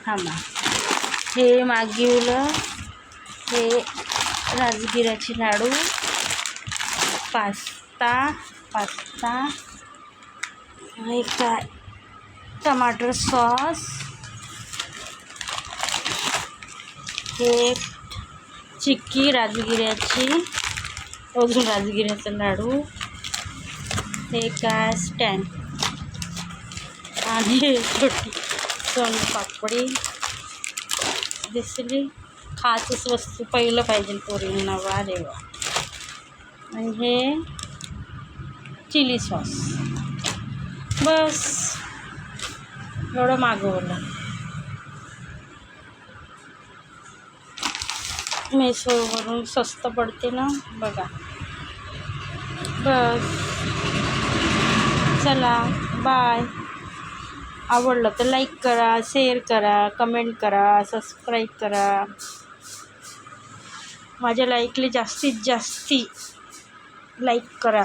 थांबा, हे मागवलं, हे राजगिऱ्याचे लाडू, पास्ता, हे काय टमाटर सॉस, हे चिक्की राजगिऱ्याची, अजून राजगिऱ्याचा लाडू, हे काय स्टँड आणि छोटी सोनपापडी दिसली. खासच वस्तू पहिलं पाहिजे पोरींना, वा रे वा. आणि हे चिली सॉस, बस एवढं मागवलं. मेसोवरून स्वस्त पडते ना, बघा. बस, चला बाय. आवडलं तर लाईक करा, शेअर करा, कमेंट करा, सबस्क्राईब करा. माझ्या लाईकले जास्तीत जास्ती लाईक करा.